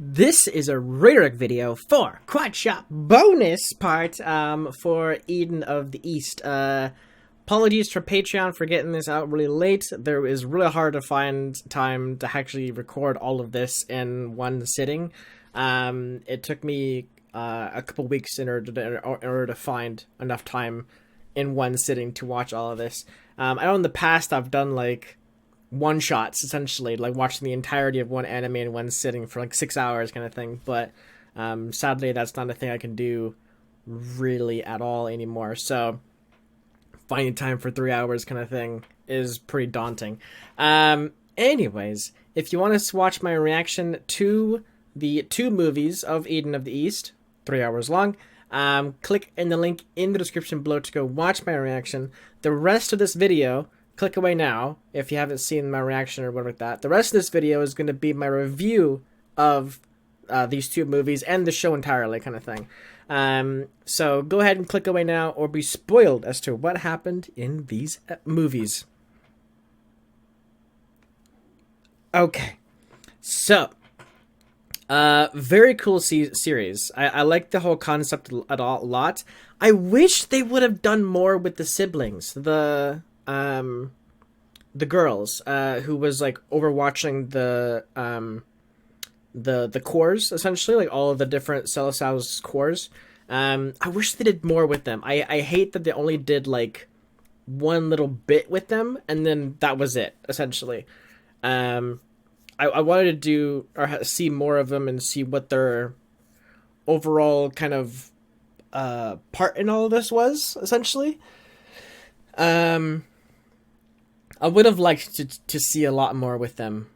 This is a redirect video for Quad Shop bonus part for Eden of the East. Apologies for Patreon for getting this out really late. It was really hard to find time to actually record all of this in one sitting. It took me a couple weeks in order to find enough time in one sitting to watch all of this. I know in the past I've done like one-shots, essentially, like watching the entirety of one anime in one sitting for like 6 hours kind of thing, but sadly that's not a thing I can do really at all anymore, so finding time for 3 hours kind of thing is pretty daunting. Anyways, if you want to watch my reaction to the two movies of Eden of the East, 3 hours long, click in the link in the description below to go watch my reaction. The rest of this video, click away now if you haven't seen my reaction or whatever like that. The rest of this video is going to be my review of these two movies and the show entirely kind of thing. So go ahead and click away now or be spoiled as to what happened in these movies. Okay, so very cool series. I like the whole concept a lot. I wish they would have done more with the siblings. The girls, who was like overwatching the cores, essentially, like all of the different Celestials cores. I wish they did more with them. I hate that they only did like one little bit with them and then that was it, essentially. I wanted to do or see more of them and see what their overall kind of part in all of this was, essentially. I would have liked to see a lot more with them.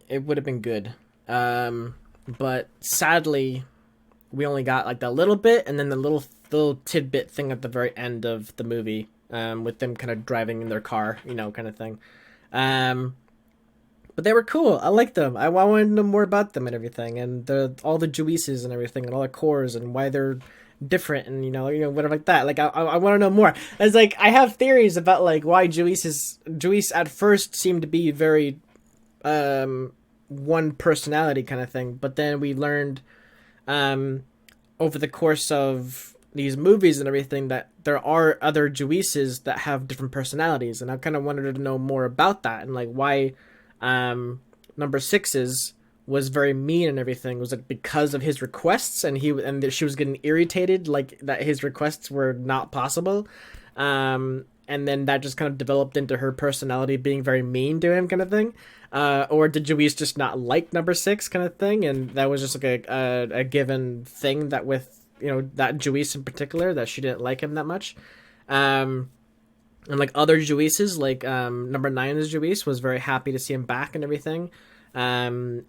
It would have been good. But sadly, we only got like that little bit and then the little tidbit thing at the very end of the movie, with them kind of driving in their car, kind of thing. But they were cool. I liked them. I wanted to know more about them and everything, and all the Juices and everything, and all the cores and why they're different, and whatever like that. Like I want to know more. It's like I have theories about like why Juice at first seemed to be very one personality kind of thing, but then we learned over the course of these movies and everything that there are other Juices that have different personalities, and I kind of wanted to know more about that and like why number 6's was very mean and everything was like because of his requests, and she was getting irritated like that his requests were not possible, and then that just kind of developed into her personality being very mean to him kind of thing, or did Juice just not like number 6 kind of thing, and that was just like a given thing that with that Juice in particular that she didn't like him that much. And like other Juices, like number 9's Juice was very happy to see him back and everything. And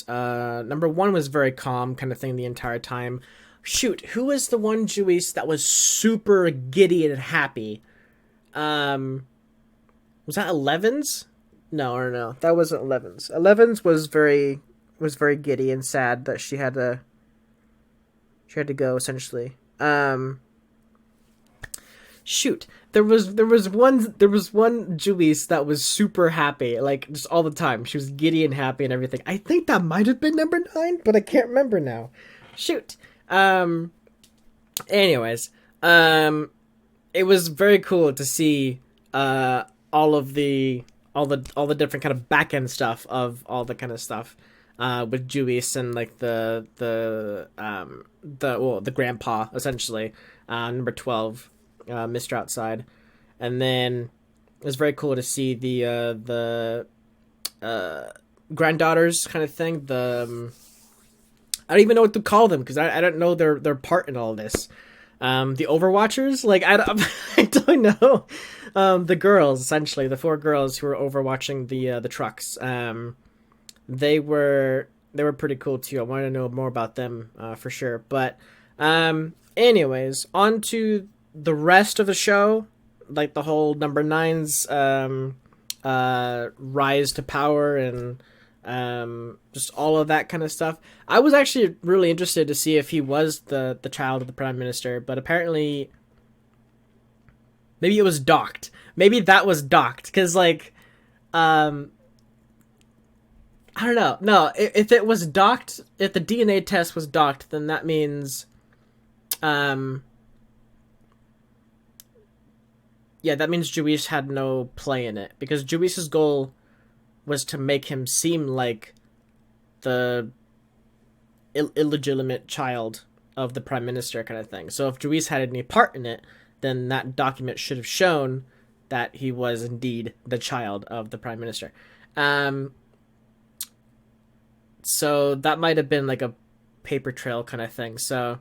number 1 was very calm kind of thing the entire time. Shoot, who was the one Juice that was super giddy and happy? Was that 11's? No, that wasn't 11's. 11's was very giddy and sad that she had to go, essentially. Shoot, there was one Juice that was super happy, like just all the time. She was giddy and happy and everything. I think that might have been number 9, but I can't remember now. Shoot. Anyways, it was very cool to see all the different kind of back end stuff of all the kind of stuff with Juice and like the grandpa, essentially, number 12. Mr. Outside, and then it was very cool to see the granddaughters kind of thing. I don't even know what to call them because I don't know their part in all this. The Overwatchers, like I don't know. The girls, essentially, the 4 girls who were overwatching the trucks. They were pretty cool too. I wanted to know more about them for sure. But anyways, on to the rest of the show, like the whole number 9's rise to power and just all of that kind of stuff. I was actually really interested to see if he was the child of the prime minister, but apparently maybe it was docked. Maybe that was docked because like I don't know. No, if it was docked, if the DNA test was docked, then that means, um, yeah, that means Juice had no play in it because Juice's goal was to make him seem like the illegitimate child of the prime minister, kind of thing. So if Juice had any part in it, then that document should have shown that he was indeed the child of the prime minister. Um, so that might have been like a paper trail kind of thing. So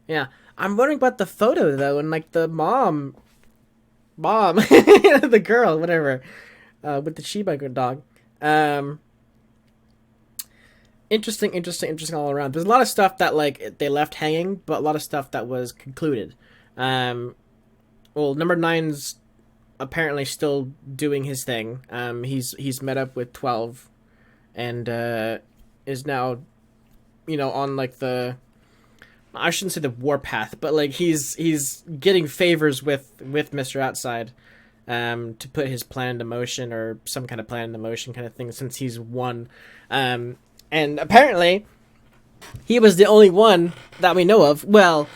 yeah, I'm wondering about the photo though, and like the mom, the girl, whatever, with the Shiba dog. Um, interesting all around. There's a lot of stuff that like they left hanging, but a lot of stuff that was concluded. Um, well, number nine's apparently still doing his thing. He's met up with 12, and is now, on like I shouldn't say the warpath, but like he's getting favors with Mr. Outside, to put his plan into motion, or some kind of plan into motion kind of thing, since he's won. And apparently he was the only one that we know of. Well,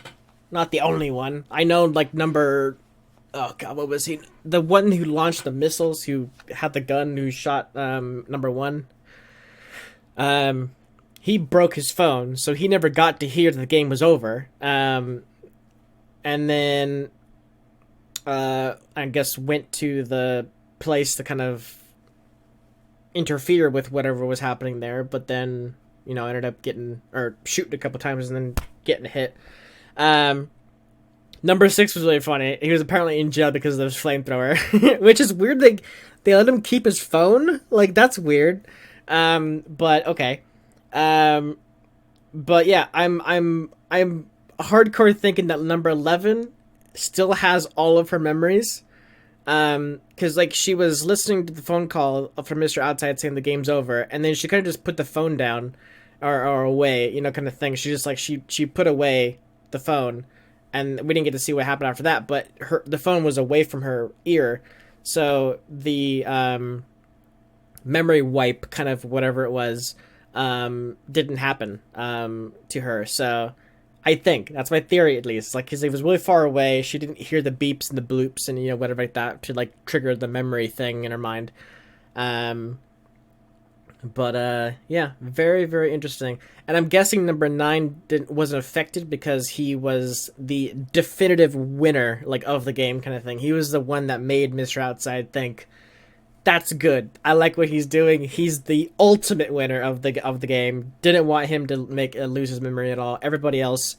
not the only one. I know like oh god, what was he? The one who launched the missiles, who had the gun, who shot number one. He broke his phone, so he never got to hear that the game was over. And then I guess went to the place to kind of interfere with whatever was happening there, but then ended up getting or shooting a couple times and then getting hit. Number 6 was really funny. He was apparently in jail because of his flamethrower, which is weird. They let him keep his phone. Like, that's weird. But okay. But yeah, I'm hardcore thinking that number 11 still has all of her memories. Cause like she was listening to the phone call from Mr. Outside saying the game's over, and then she kind of just put the phone down or away, kind of thing. She just like, she put away the phone, and we didn't get to see what happened after that, but the phone was away from her ear. So the, memory wipe kind of whatever it was, didn't happen, to her. So I think that's my theory, at least, like, because it was really far away. She didn't hear the beeps and the bloops and whatever like that to like trigger the memory thing in her mind. But yeah, very, very interesting. And I'm guessing number 9 wasn't affected because he was the definitive winner, like, of the game kind of thing. He was the one that made Mr. Outside think, that's good, I like what he's doing. He's the ultimate winner of the game. Didn't want him to lose his memory at all. Everybody else,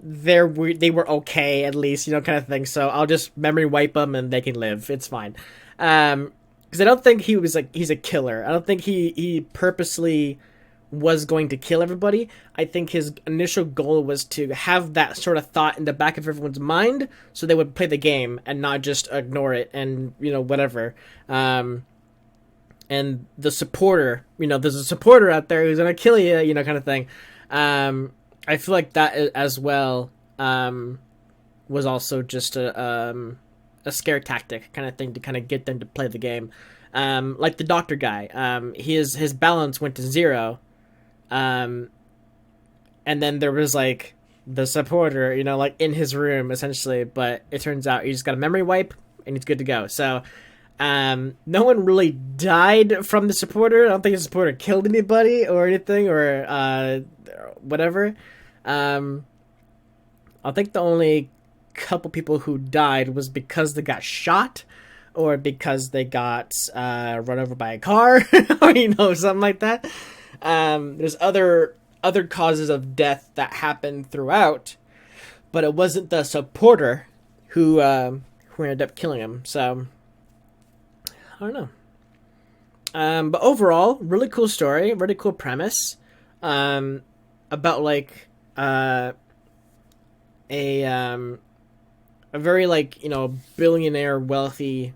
they were okay, at least, kind of thing. So I'll just memory wipe them and they can live. It's fine. Because I don't think he was like, he's a killer. I don't think he purposely was going to kill everybody. I think his initial goal was to have that sort of thought in the back of everyone's mind, so they would play the game and not just ignore it and whatever. And the supporter, there's a supporter out there who's gonna kill you, kind of thing. I feel like that as well was also just a scare tactic kind of thing to kind of get them to play the game. Like the doctor guy, his balance went to 0. And then there was like the supporter, like in his room essentially, but it turns out he just got a memory wipe and he's good to go. So, no one really died from the supporter. I don't think the supporter killed anybody or anything or, whatever. I think the only couple people who died was because they got shot or because they got, run over by a car or, something like that. There's other causes of death that happened throughout, but it wasn't the supporter who ended up killing him. So I don't know. But overall, really cool story, really cool premise. About like a very like billionaire wealthy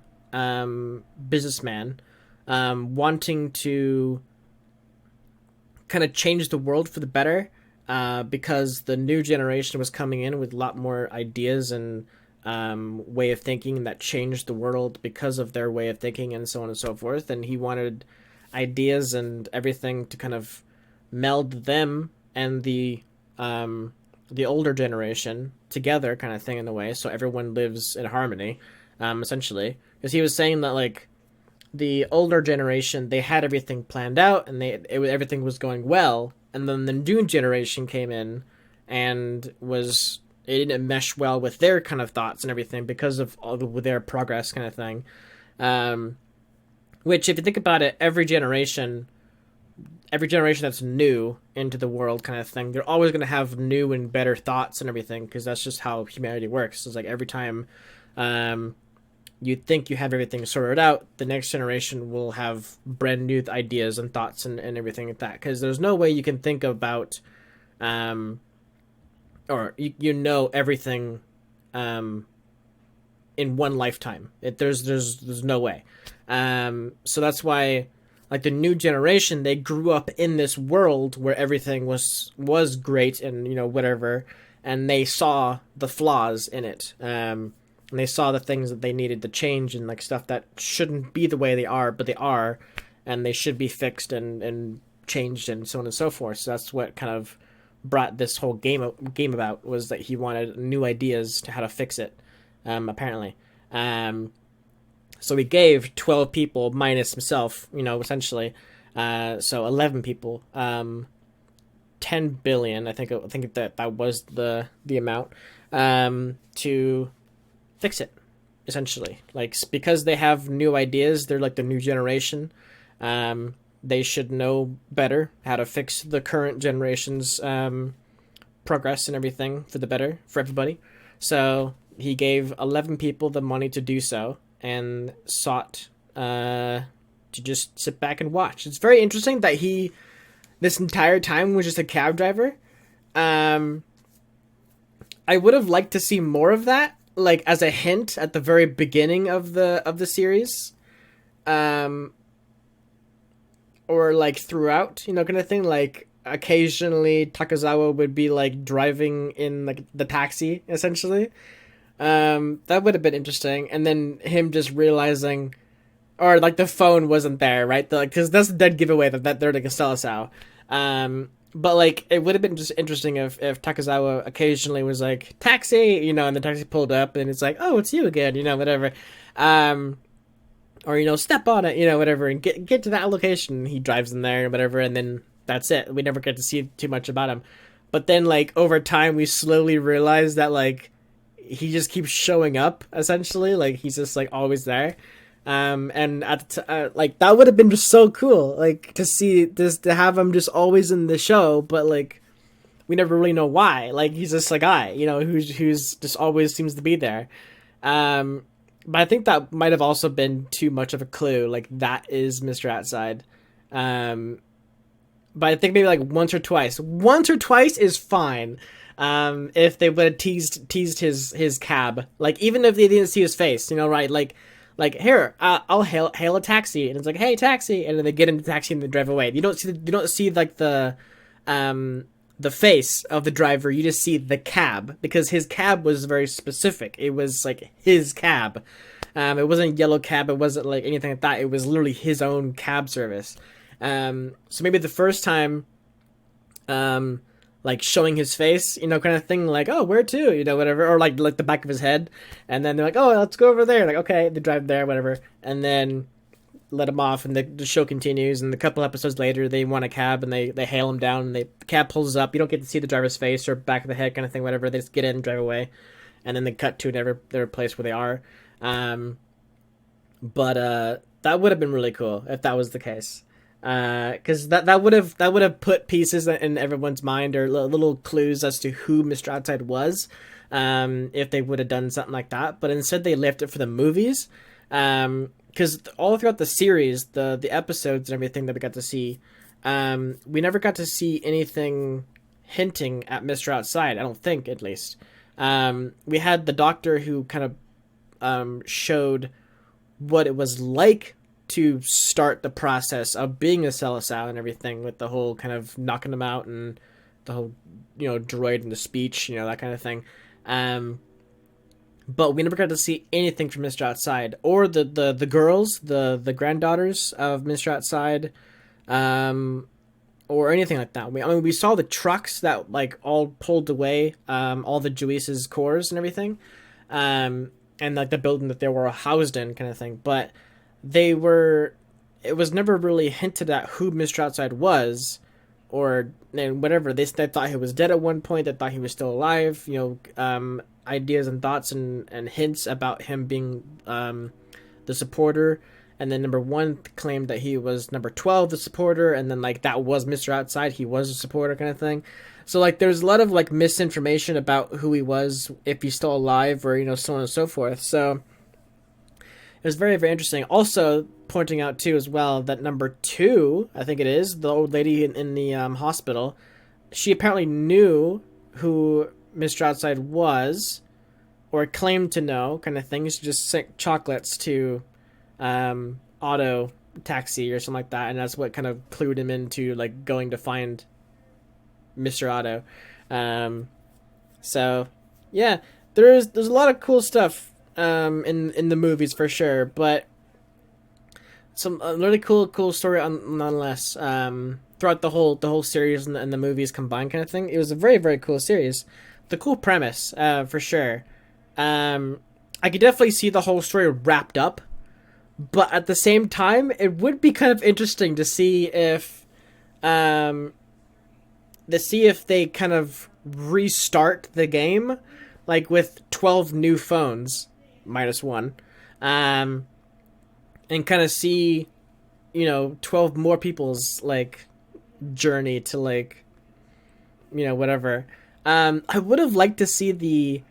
businessman wanting to kind of change the world for the better, because the new generation was coming in with a lot more ideas and way of thinking that changed the world because of their way of thinking and so on and so forth. And he wanted ideas and everything to kind of meld them and the older generation together, kind of thing, in a way, so everyone lives in harmony, essentially. Because he was saying that, like, the older generation, they had everything planned out and everything was going well, and then the new generation came in and it didn't mesh well with their kind of thoughts and everything because of their progress, kind of thing. Which, if you think about it, every generation that's new into the world, kind of thing, they're always going to have new and better thoughts and everything, because that's just how humanity works. It's like every time you think you have everything sorted out, the next generation will have brand new ideas and thoughts and everything like that, because there's no way you can think about or everything in one lifetime. There's no way. So that's why, like, the new generation, they grew up in this world where everything was great and, whatever, and they saw the flaws in it. And they saw the things that they needed to change, and, like, stuff that shouldn't be the way they are, but they are, and they should be fixed and changed, and so on and so forth. So that's what kind of brought this whole game about, was that he wanted new ideas to how to fix it, apparently. So he gave 12 people, minus himself, essentially. So 11 people, 10 billion, I think that was the amount, to fix it, essentially. Like, because they have new ideas, they're like the new generation. They should know better how to fix the current generation's progress and everything for the better for everybody. So he gave 11 people the money to do so, and sought to just sit back and watch. It's very interesting that he, this entire time, was just a cab driver. I would have liked to see more of that, like, as a hint at the very beginning of the series, or like throughout, kind of thing. Like, occasionally Takazawa would be like driving in, like, the taxi, essentially. That would have been interesting. And then him just realizing, or like the phone wasn't there, right? Because that's a dead giveaway that they're like a Seleção. But like, it would have been just interesting if Takazawa occasionally was like, taxi, and the taxi pulled up and it's like, oh, it's you again, whatever. Or, step on it, whatever, and get to that location. He drives in there, whatever, and then that's it. We never get to see too much about him. But then, like, over time, we slowly realize that, like, he just keeps showing up, essentially. Like, he's just, like, always there. And like, that would have been just so cool, like, to see this, to have him just always in the show, but, like, we never really know why. Like, he's just a guy, who's just always seems to be there. But I think that might have also been too much of a clue. Like, that is Mr. Outside. But I think maybe like once or twice. Once or twice is fine. If they would have teased his cab, like, even if they didn't see his face, right? Like here, I'll hail a taxi, and it's like, hey, taxi, and then they get into the taxi and they drive away. You don't see like the face of the driver. You just see the cab, because his cab was very specific. It was like his cab. It wasn't a yellow cab. It wasn't like anything like that. It was literally his own cab service. So maybe the first time, like, showing his face, kind of thing, like, oh, where to, whatever, or like the back of his head, and then they're like, oh, let's go over there, like, okay, they drive there, whatever, and then let him off, and the show continues, and a couple episodes later, they want a cab, and they hail him down, and the cab pulls up. You don't get to see the driver's face or back of the head, kind of thing, whatever. They just get in and drive away, and then they cut to their place where they are. But that would have been really cool if that was the case. Because that would have put pieces in everyone's mind, or little clues as to who Mr. Outside was, if they would have done something like that. But instead, they left it for the movies, because all throughout the series, the episodes and everything that we got to see, we never got to see anything hinting at Mr. Outside. I don't think, at least. We had the doctor who kind of showed what it was like to start the process of being a Seleção and everything, with the whole kind of knocking them out and the whole, droid and the speech, that kind of thing. but we never got to see anything from Mr. Outside or the girls, the granddaughters of Mr. Outside, or anything like that. I mean, we saw the trucks that like all pulled away, all the Juice's cores and everything, and like the building that they were housed in, kind of thing. But they were, it was never really hinted at who Mr. Outside was, or and whatever. They thought he was dead at one point. They thought he was still alive. Ideas and thoughts and hints about him being the supporter. And then number 1 claimed that he was number 12, the supporter, and then like that was Mr. Outside. He was a supporter, kind of thing. So like there's a lot of like misinformation about who he was, if he's still alive, or so on and so forth. So it was very, very interesting. Also pointing out too as well that number 2, I think it is, the old lady in the hospital, she apparently knew who Mr. Outside was, or claimed to know, kind of thing. She just sent chocolates to Auto Taxi or something like that, and that's what kind of clued him into like going to find Mr. Otto. So yeah, there's a lot of cool stuff in the movies for sure, but some really cool story nonetheless. Throughout the whole series and the movies combined, kind of thing. It was a very, very cool series. The cool premise, for sure. I could definitely see the whole story wrapped up, but at the same time, it would be kind of interesting to see if they kind of restart the game, like with 12 new phones minus 1, and kind of see 12 more people's like journey to like whatever. I would have liked to see the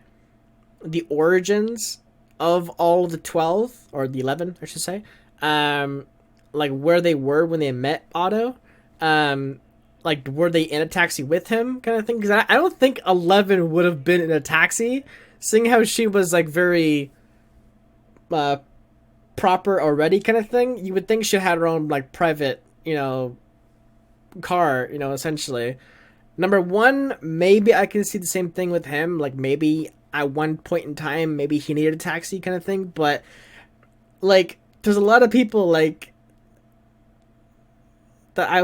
origins of all the 12, or the 11 I should say, like where they were when they met Otto. Like, were they in a taxi with him, kind of thing? Because I don't think 11 would have been in a taxi, seeing how she was like very proper already, kind of thing. You would think she had her own like private car, essentially. Number 1, maybe I can see the same thing with him. Like, maybe at one point in time, maybe he needed a taxi, kind of thing. But like, there's a lot of people like that I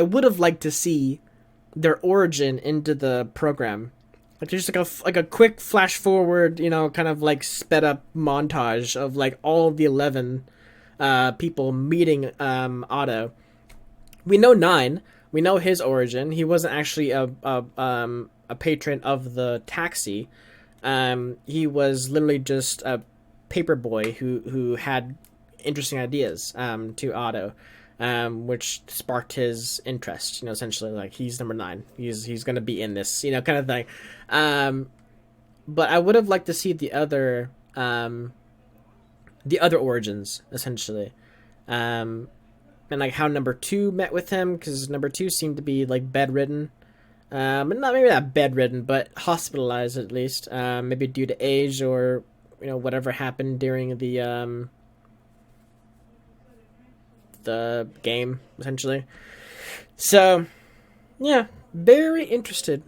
would have liked to see their origin into the program. Like, just like a quick flash forward, kind of like sped up montage of like all of the 11 people meeting Otto. We know 9. We know his origin. He wasn't actually a patron of the taxi. He was literally just a paper boy who had interesting ideas to Otto, which sparked his interest. Essentially, like, he's number 9. He's gonna be in this, kind of thing. But I would have liked to see the other origins, essentially. And like how number 2 met with him, because number 2 seemed to be like bedridden, and maybe not bedridden, but hospitalized at least, maybe due to age or whatever happened during the game, essentially. So yeah, very interested.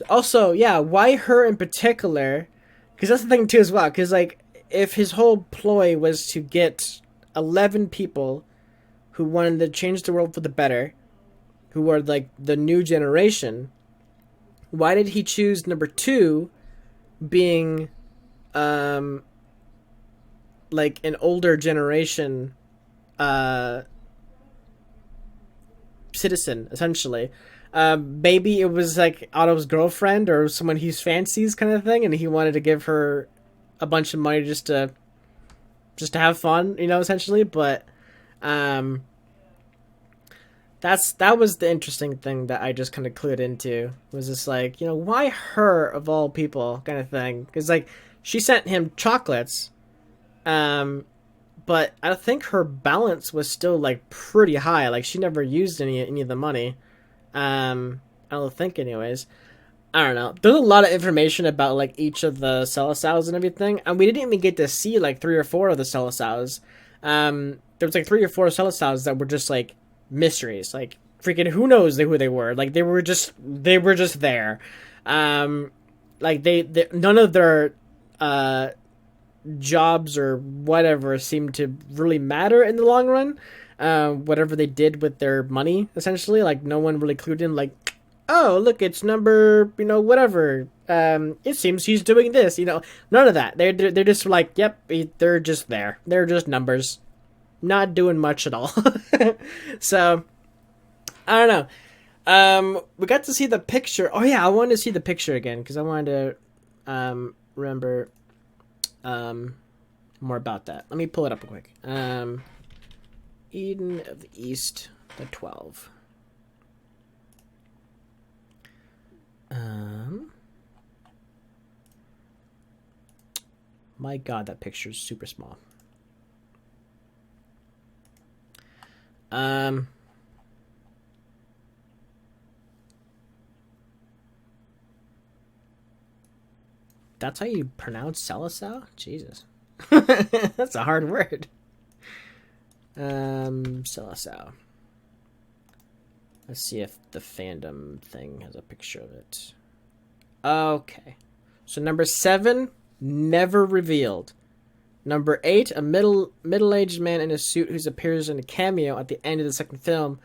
Also, yeah, why her in particular? Because that's the thing too as well. Because like, if his whole ploy was to get 11 people who wanted to change the world for the better, who are like the new generation, why did he choose number 2 being like an older generation citizen, essentially? Maybe it was like Otto's girlfriend or someone he fancies, kind of thing, and he wanted to give her a bunch of money just to have fun, essentially. But that was the interesting thing that I just kind of clued into, was just like, why her of all people, kind of thing? Because like, she sent him chocolates, but I think her balance was still like pretty high. Like, she never used any of the money. I don't think, anyways. I don't know. There's a lot of information about like each of the Celestials and everything, and we didn't even get to see like 3 or 4 of the Celestials. There was like 3 or 4 Celestials that were just like mysteries. Like, freaking who knows who they were. Like, they were just there. like they none of their jobs or whatever seem to really matter in the long run. Whatever they did with their money, essentially, like no one really clued in. Like, oh, look, it's number, whatever. It seems he's doing this. None of that. They're just like, yep, they're just there. They're just numbers, not doing much at all. So, I don't know. We got to see the picture. Oh yeah, I wanted to see the picture again because I wanted to remember more about that. Let me pull it up real quick. Eden of the East, the 12. My God, that picture is super small. That's how you pronounce Celisau? Jesus. That's a hard word. Celisau. Let's see if the fandom thing has a picture of it. Okay. So number 7, never revealed. Number 8, a middle-aged man in a suit who appears in a cameo at the end of the second film,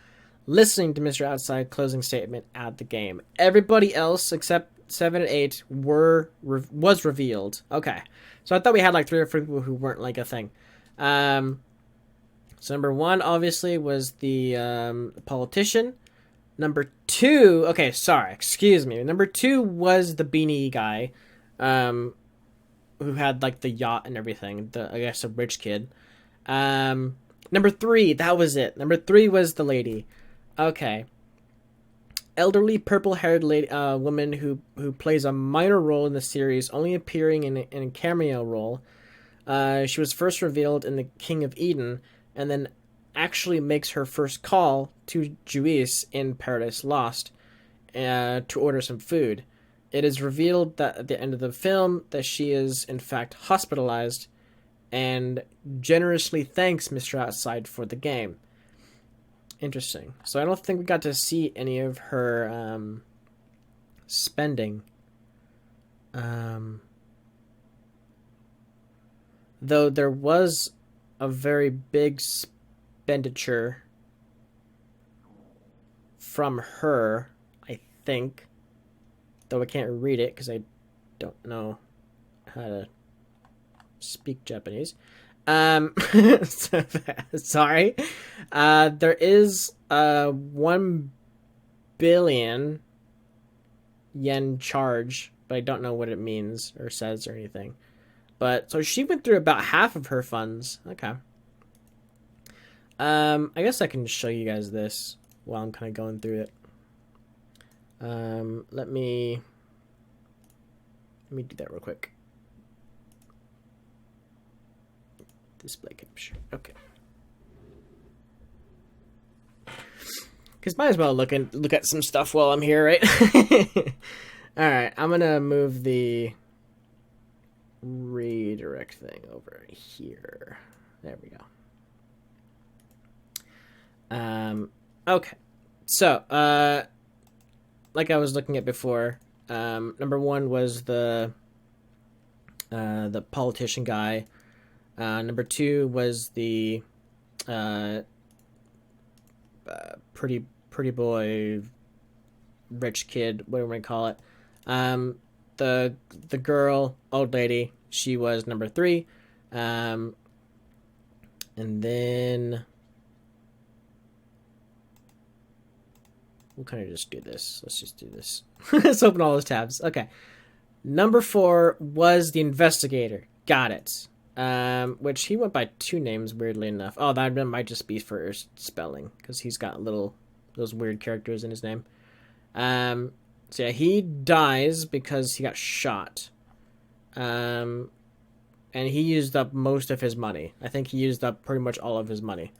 listening to Mr. Outside closing statement at the game. Everybody else except 7 and 8 was revealed. Okay. So I thought we had like 3 or 4 people who weren't like a thing. So number 1 obviously was the politician. Number 2, okay, sorry, excuse me. Number 2 was the beanie guy, who had like the yacht and everything. I guess a rich kid. Number 3, that was it. Number 3 was the lady. Okay. Elderly purple-haired lady, woman who plays a minor role in the series, only appearing in a cameo role. She was first revealed in The King of Eden, and then actually makes her first call to Juice in Paradise Lost to order some food. It is revealed that at the end of the film that she is in fact hospitalized and generously thanks Mr. Outside for the game. Interesting. So I don't think we got to see any of her spending. Though there was a very big expenditure from her, I think. Though I can't read it because I don't know how to speak Japanese. Sorry. There is 1 billion yen charge, but I don't know what it means or says or anything. But so she went through about half of her funds. Okay. I guess I can show you guys this while I'm kind of going through it. Let me do that real quick. Display capture. Okay. Because might as well look at some stuff while I'm here, right? All right, I'm gonna move the redirect thing over here. There we go. Okay. So, like I was looking at before, number 1 was the politician guy. Number 2 was the pretty boy, rich kid, whatever you call it. The girl, old lady, she was number 3. And then we'll kind of just do this. Let's just do this. Let's open all those tabs. Okay. Number 4 was the investigator. Got it. Which he went by 2 names, weirdly enough. Oh, that might just be for spelling, because he's got those weird characters in his name. So yeah, he dies because he got shot. And he used up most of his money. I think he used up pretty much all of his money.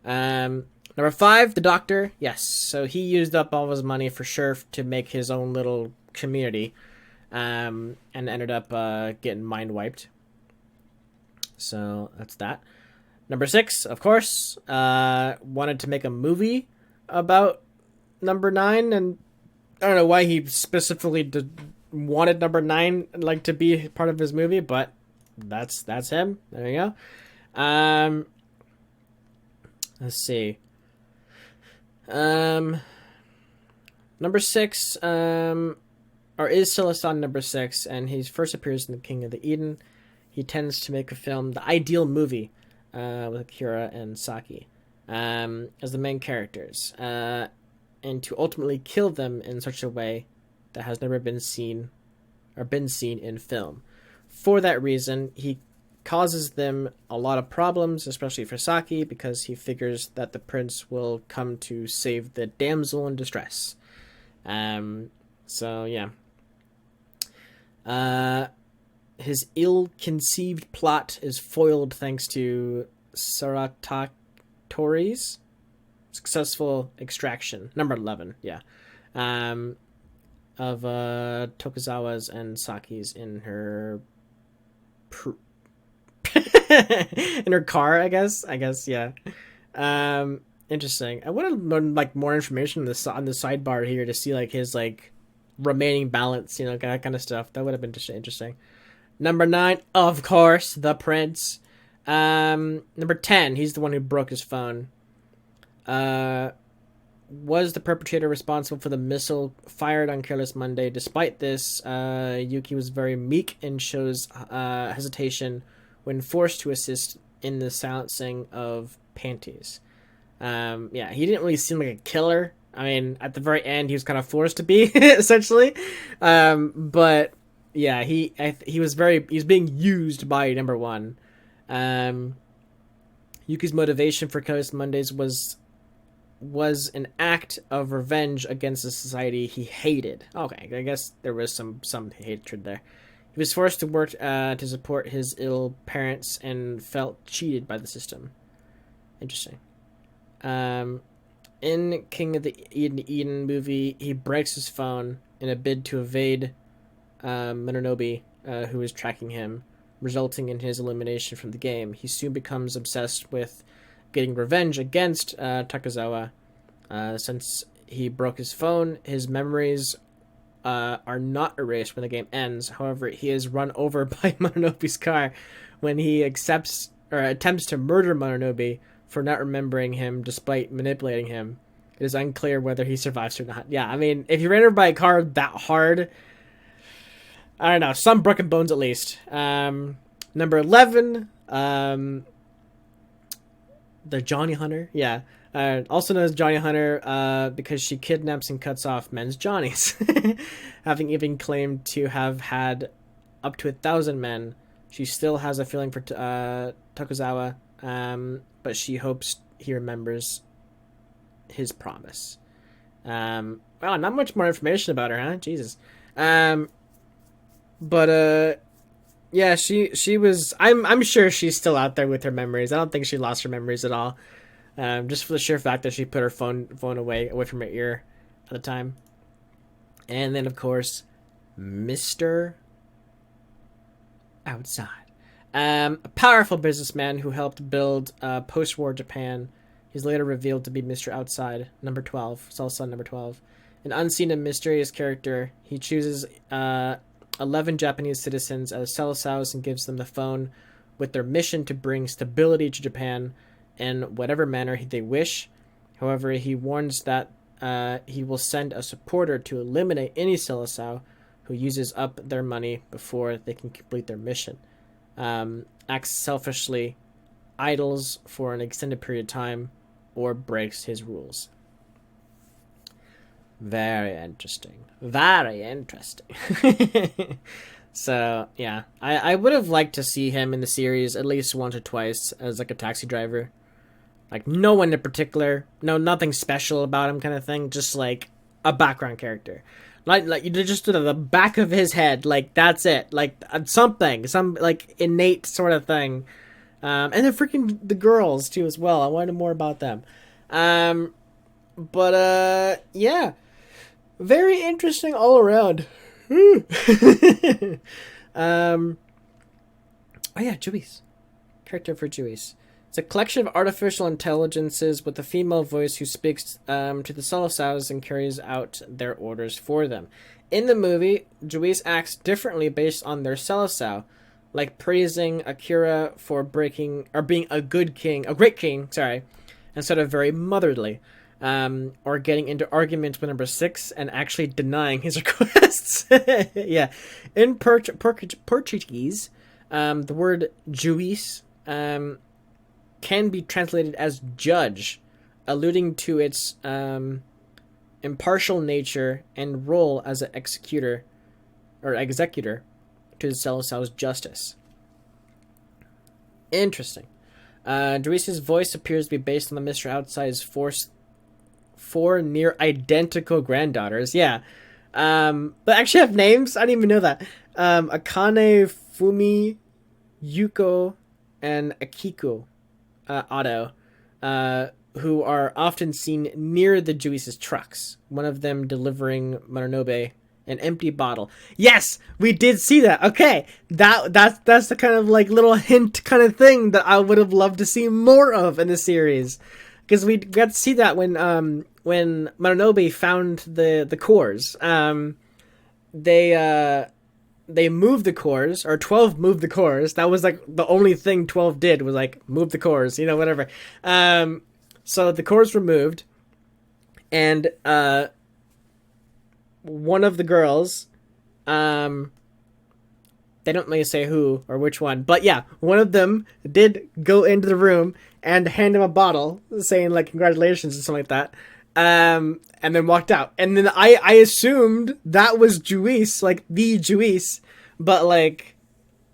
Number 5, the doctor. Yes, so he used up all of his money for sure to make his own little community. And ended up getting mind wiped. So that's that. Number 6, of course, wanted to make a movie about number 9, and I don't know why he specifically wanted number 9 like to be part of his movie, but that's him. There you go. Let's see. Number 6, or is Silastan number 6, and he first appears in The King of the Eden. He tends to make a film, the ideal movie, with Akira and Saki as the main characters, and to ultimately kill them in such a way that has never been seen in film. For that reason, he causes them a lot of problems, especially for Saki, because he figures that the prince will come to save the damsel in distress. So yeah. His ill-conceived plot is foiled thanks to Saratatori's successful extraction, number 11, yeah, of Tokuzawa's and Saki's in her in her car, I guess, yeah. Interesting. I would have learned like more information on the sidebar here to see like his like remaining balance, you know, that kind of stuff. That would have been just interesting. Number 9, of course, the prince. Number 10, he's the one who broke his phone. Was the perpetrator responsible for the missile fired on Careless Monday? Despite this, Yuki was very meek and shows hesitation when forced to assist in the silencing of panties. Yeah, he didn't really seem like a killer. I mean, at the very end, he was kind of forced to be, essentially. But yeah, he was being used by number 1. Yuki's motivation for Careless Mondays was an act of revenge against a society he hated. Okay, I guess there was some hatred there. He was forced to work to support his ill parents and felt cheated by the system. Interesting. In King of the Eden movie, he breaks his phone in a bid to evade Mononobe, who is tracking him, resulting in his elimination from the game. He soon becomes obsessed with getting revenge against Takuzawa. Since he broke his phone, his memories are not erased when the game ends. However, he is run over by Mononobe's car when he attempts to murder Mononobe for not remembering him despite manipulating him. It is unclear whether he survives or not. Yeah, I mean, if you ran over by a car that hard, I don't know, some broken bones at least. Number 11, the Johnny Hunter. Yeah, also known as Johnny Hunter because she kidnaps and cuts off men's Johnnies. Having even claimed to have had up to 1,000 men, she still has a feeling for Tokuzawa, but she hopes he remembers his promise. Wow, not much more information about her, huh? Jesus. But yeah, she was. I'm sure she's still out there with her memories. I don't think she lost her memories at all. Just for the sheer fact that she put her phone away from her ear at the time. And then, of course, Mr. Outside. A powerful businessman who helped build post-war Japan. He's later revealed to be Mr. Outside, number 12. Salsa number 12. An unseen and mysterious character, he chooses 11 Japanese citizens as Selesaos and gives them the phone with their mission to bring stability to Japan in whatever manner they wish. However, he warns that he will send a supporter to eliminate any Selesao who uses up their money before they can complete their mission. Acts selfishly, idles for an extended period of time, or breaks his rules. Very interesting. Very interesting. So, yeah. I would have liked to see him in the series at least once or twice as, like, a taxi driver. Like, no one in particular. No, nothing special about him kind of thing. Just, like, a background character. Like you just to the back of his head. Like, that's it. Like, something. Some, like, innate sort of thing. And then freaking the girls, too, as well. I wanted more about them. But, yeah. Very interesting all around. Oh, yeah, Juice. Character for Juice. It's a collection of artificial intelligences with a female voice who speaks to the Solosaurs and carries out their orders for them. In the movie, Juice acts differently based on their Selasau, like praising Akira for being a great king, sorry, instead of very motherly, or getting into arguments with number 6 and actually denying his requests. Yeah, in Portuguese, the word juiz can be translated as judge, alluding to its impartial nature and role as an executor to the Selasau's justice. Interesting. Derice's voice appears to be based on the Mr. Outside's four near identical granddaughters. Yeah. But actually have names? I didn't even know that. Akane, Fumi, Yuko, and Akiko Otto, who are often seen near the Juice's trucks, one of them delivering Mononobe an empty bottle. Yes, we did see that. Okay, that's the kind of like little hint kind of thing that I would have loved to see more of in the series, because we got to see that when Mononobe found the cores. They moved the cores, or 12 moved the cores. That was like the only thing 12 did, was like move the cores, whatever. So the cores were moved, and one of the girls, they don't really say who or which one, but yeah, one of them did go into the room and hand him a bottle saying like congratulations and something like that, and then walked out. And then I assumed that was Juice, like the Juice, but like,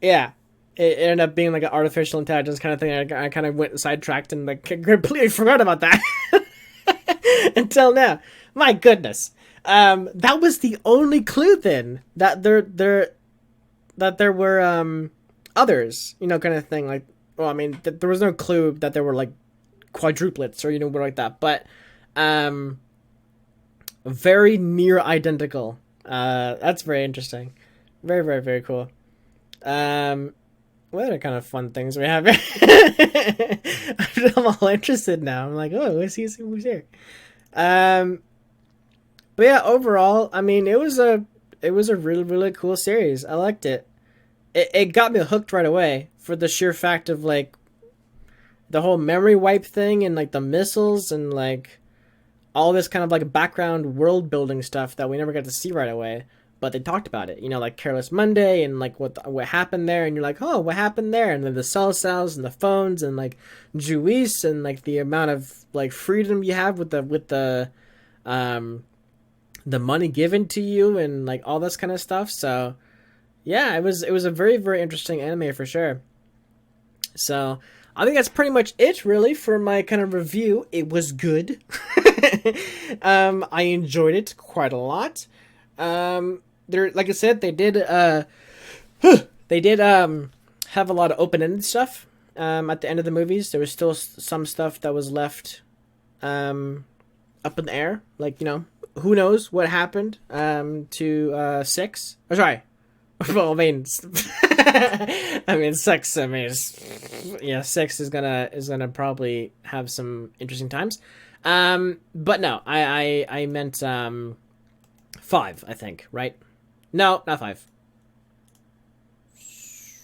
yeah, it ended up being like an artificial intelligence kind of thing. I kind of went sidetracked and like completely forgot about that until now. My goodness. That was the only clue then that there were others, kind of thing. Like, well, I mean, there was no clue that there were like quadruplets or whatever like that, but very near identical. That's very interesting. Very, very, very cool. What other kind of fun things we have? I'm all interested now. I'm like, oh, let's see who's here. But yeah, overall, I mean, it was a really, really cool series. I liked it. It got me hooked right away for the sheer fact of like the whole memory wipe thing and like the missiles and like all this kind of like background world building stuff that we never got to see right away. But they talked about it, like Careless Monday and like what happened there, and you're like, oh, what happened there? And then the cell cells and the phones and like Juice and like the amount of like freedom you have with the money given to you and like all this kind of stuff. So yeah, it was a very, very interesting anime for sure. So I think that's pretty much it really for my kind of review. It was good. I enjoyed it quite a lot. Like I said, they did have a lot of open-ended stuff at the end of the movies. There was still some stuff that was left up in the air, like who knows what happened to 6? Oh, sorry. Well, I mean 6. I mean, 6 is gonna probably have some interesting times. But no, I meant 5. I think, right? No, not 5.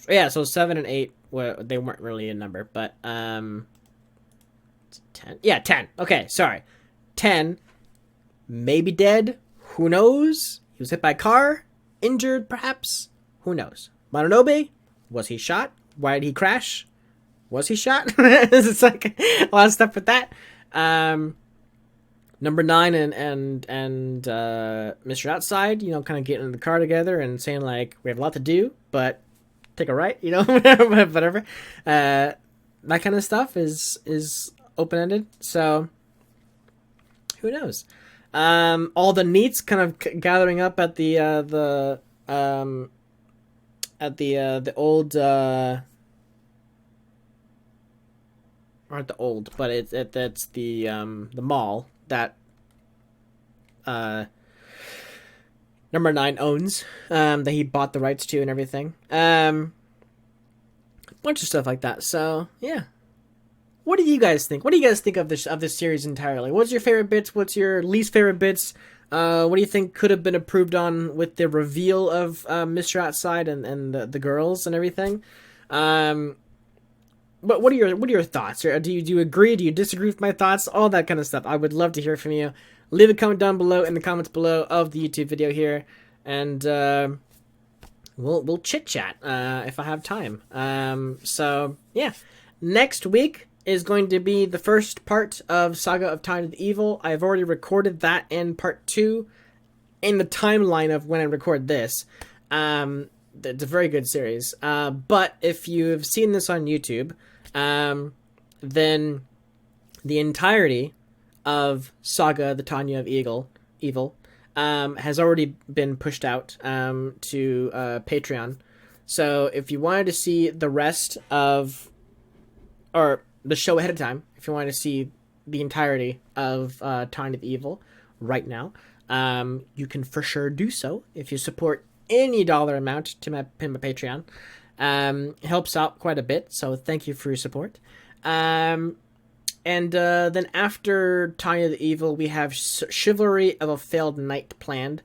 Yeah, so 7 and 8 they weren't really a number, but 10. Yeah, 10. Okay, sorry, 10. Maybe dead. Who knows? He was hit by a car. Injured, perhaps. Who knows? Mononobe, was he shot? Why did he crash? Was he shot? It's like a lot of stuff with that. Number 9 and Mr. Outside, kind of getting in the car together and saying like, we have a lot to do, but take a right, whatever. That kind of stuff is open-ended. So who knows? All the neats kind of gathering up at the old aren't the old, but it's the mall that number 9 owns, that he bought the rights to and everything. A bunch of stuff like that. So yeah. What do you guys think? What do you guys think of this series entirely? What's your favorite bits? What's your least favorite bits? What do you think could have been improved on with the reveal of Mr. Outside and the girls and everything? But what are your thoughts? Do you agree? Do you disagree with my thoughts? All that kind of stuff. I would love to hear from you. Leave a comment down below in the comments below of the YouTube video here, and we'll chit chat if I have time. So yeah, next week is going to be the first part of Saga of Time of the Evil. I've already recorded that in part 2 in the timeline of when I record this. It's a very good series. But if you've seen this on YouTube, then the entirety of Saga, the Tanya of Evil, has already been pushed out to Patreon. So if you wanted to see the rest of, or the show ahead of time, if you wanted to see the entirety of Tanya of Evil right now, you can for sure do so if you support any dollar amount to my Patreon. It helps out quite a bit, so thank you for your support. And then after Tanya the Evil, we have Chivalry of a Failed Knight planned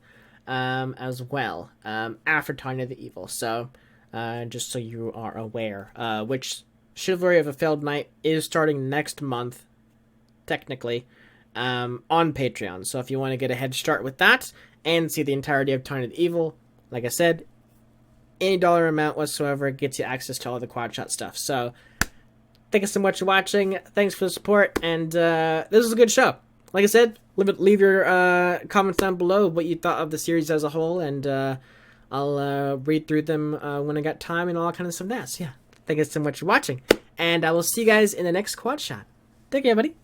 as well, after Tanya the Evil. So just so you are aware, which Chivalry of a Failed Knight is starting next month, technically, on Patreon. So if you want to get a head start with that and see the entirety of Tanya the Evil, like I said, any dollar amount whatsoever gets you access to all the quad shot stuff. So thank you so much for watching. Thanks for the support, and this was a good show. Like I said, leave your comments down below what you thought of the series as a whole, and I'll read through them when I got time and all that kind of stuff. Yeah, thank you so much for watching, and I will see you guys in the next quad shot. Take care, everybody.